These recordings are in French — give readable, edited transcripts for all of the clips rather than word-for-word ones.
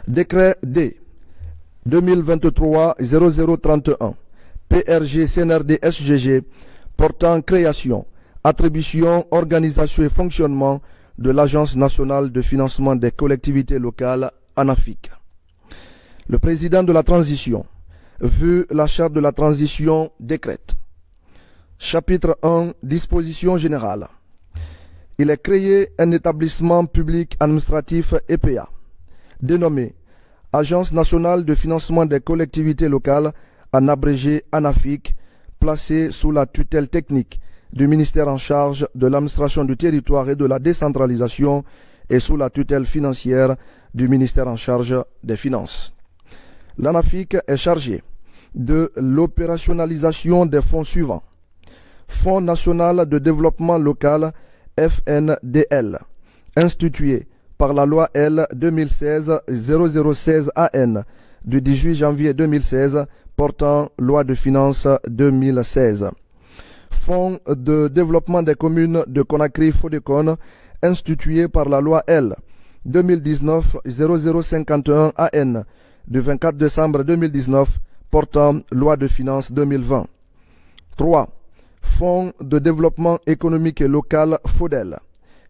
Décret D 2023-0031 PRG CNRD SGG portant création, attribution, organisation et fonctionnement de l'Agence nationale de financement des collectivités locales ANAFIC. Le président de la transition, vu la charte de la transition, décrète. Chapitre 1, dispositions générales. Il est créé un établissement public administratif EPA, dénommé Agence nationale de financement des collectivités locales, en abrégé ANAFIC, placé sous la tutelle technique du ministère en charge de l'administration du territoire et de la décentralisation et sous la tutelle financière du ministère en charge des finances. L'ANAFIC est chargé de l'opérationnalisation des fonds suivants. Fonds national de développement local FNDL, institué par la loi L 2016-0016 AN du 18 janvier 2016 portant loi de finances 2016. Fonds de développement des communes de Conakry-Fodécon, institué par la loi L 2019-0051 AN du 24 décembre 2019 portant loi de finances 2020. 3. Fonds de développement économique et local FODEL,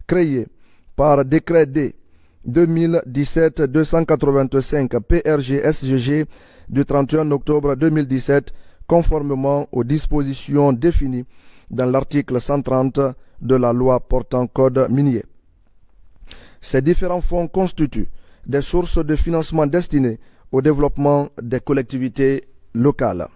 créé par décret D 2017-285 PRG-SGG du 31 octobre 2017, conformément aux dispositions définies dans l'article 130 de la loi portant code minier. Ces différents fonds constituent des sources de financement destinées au développement des collectivités locales.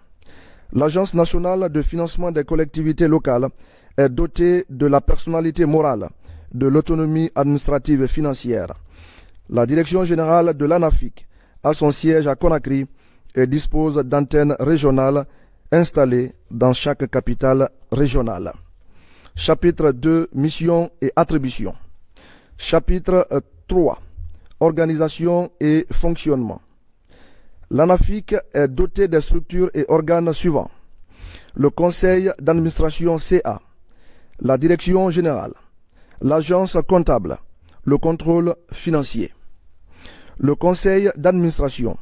L'Agence nationale de financement des collectivités locales est dotée de la personnalité morale, de l'autonomie administrative et financière. La direction générale de l'ANAFIC a son siège à Conakry et dispose d'antennes régionales installées dans chaque capitale régionale. Chapitre 2, missions et attributions. Chapitre 3, organisation et fonctionnement. L'ANAFIC est doté des structures et organes suivants. Le conseil d'administration CA, la direction générale, l'agence comptable, le contrôle financier. Le conseil d'administration.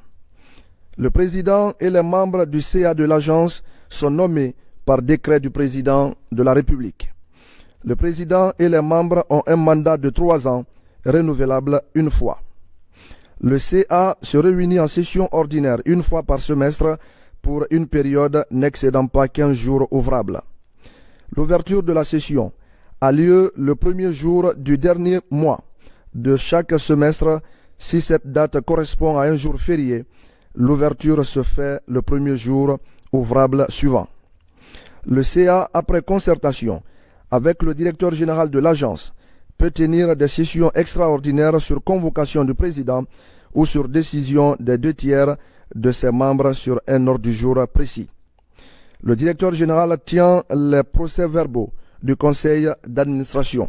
Le président et les membres du CA de l'agence sont nommés par décret du président de la République. Le président et les membres ont un mandat de 3 ans, renouvelable une fois. Le CA se réunit en session ordinaire une fois par semestre pour une période n'excédant pas 15 jours ouvrables. L'ouverture de la session a lieu le premier jour du dernier mois de chaque semestre. Si cette date correspond à un jour férié, l'ouverture se fait le premier jour ouvrable suivant. Le CA, après concertation avec le directeur général de l'agence, peut tenir des sessions extraordinaires sur convocation du président ou sur décision des 2 tiers de ses membres sur un ordre du jour précis. Le directeur général tient les procès-verbaux du conseil d'administration.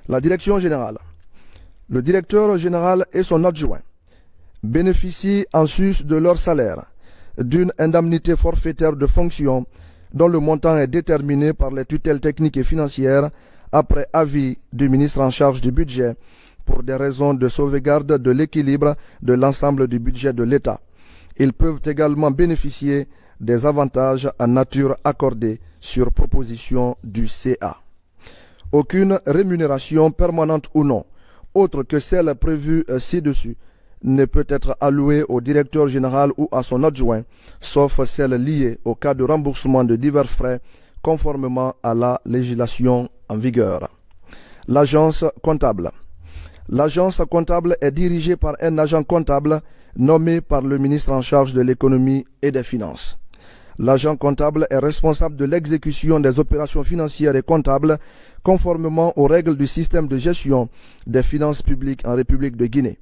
La direction générale. Le directeur général et son adjoint bénéficient en sus de leur salaire d'une indemnité forfaitaire de fonction dont le montant est déterminé par les tutelles techniques et financières après avis du ministre en charge du budget pour des raisons de sauvegarde de l'équilibre de l'ensemble du budget de l'État. Ils peuvent également bénéficier des avantages en nature accordés sur proposition du CA. Aucune rémunération permanente ou non, autre que celle prévue ci-dessus, ne peut être allouée au directeur général ou à son adjoint, sauf celle liée au cas de remboursement de divers frais conformément à la législation en vigueur. L'agence comptable. L'agence comptable est dirigée par un agent comptable nommé par le ministre en charge de l'économie et des finances. L'agent comptable est responsable de l'exécution des opérations financières et comptables conformément aux règles du système de gestion des finances publiques en République de Guinée.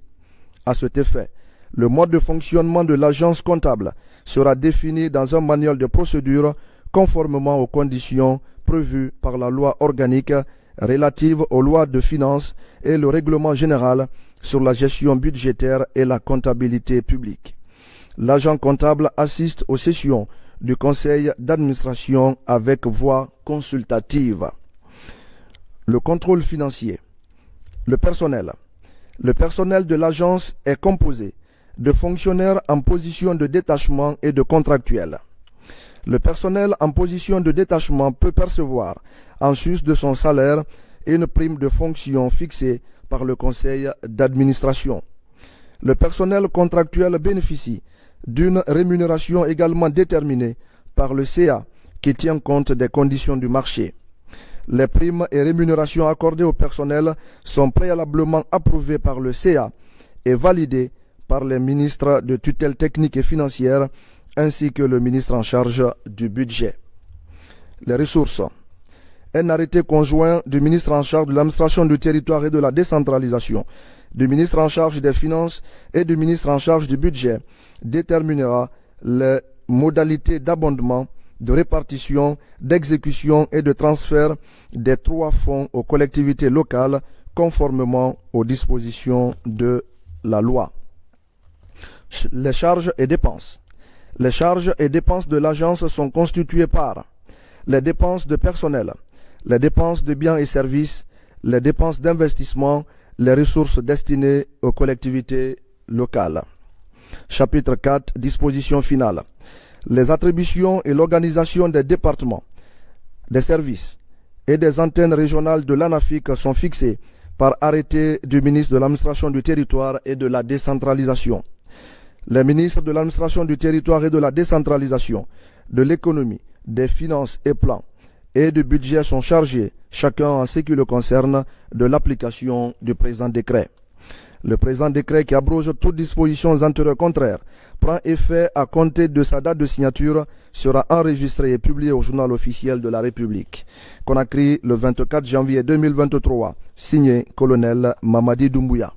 À cet effet, le mode de fonctionnement de l'agence comptable sera défini dans un manuel de procédure conformément aux conditions prévues par la loi organique relative aux lois de finances et le règlement général sur la gestion budgétaire et la comptabilité publique. L'agent comptable assiste aux sessions du conseil d'administration avec voix consultative. Le contrôle financier. Le personnel. Le personnel de l'agence est composé de fonctionnaires en position de détachement et de contractuels. Le personnel en position de détachement peut percevoir, en sus de son salaire, une prime de fonction fixée par le conseil d'administration. Le personnel contractuel bénéficie d'une rémunération également déterminée par le CA qui tient compte des conditions du marché. Les primes et rémunérations accordées au personnel sont préalablement approuvées par le CA et validées par les ministres de tutelle technique et financière ainsi que le ministre en charge du budget. Les ressources. Un arrêté conjoint du ministre en charge de l'administration du territoire et de la décentralisation, du ministre en charge des finances et du ministre en charge du budget déterminera les modalités d'abondement, de répartition, d'exécution et de transfert des 3 fonds aux collectivités locales conformément aux dispositions de la loi. Les charges et dépenses. Les charges et dépenses de l'agence sont constituées par les dépenses de personnel, les dépenses de biens et services, les dépenses d'investissement, les ressources destinées aux collectivités locales. Chapitre 4. Dispositions finales. Les attributions et l'organisation des départements, des services et des antennes régionales de l'ANAFIC sont fixées par arrêté du ministre de l'administration du territoire et de la décentralisation. Les ministres de l'administration du territoire et de la décentralisation, de l'économie, des finances et plans et du budget sont chargés, chacun en ce qui le concerne, de l'application du présent décret. Le présent décret qui abroge toutes dispositions antérieures contraires prend effet à compter de sa date de signature, sera enregistré et publié au journal officiel de la République. Conakry, le 24 janvier 2023. Signé Colonel Mamadi Doumbouya.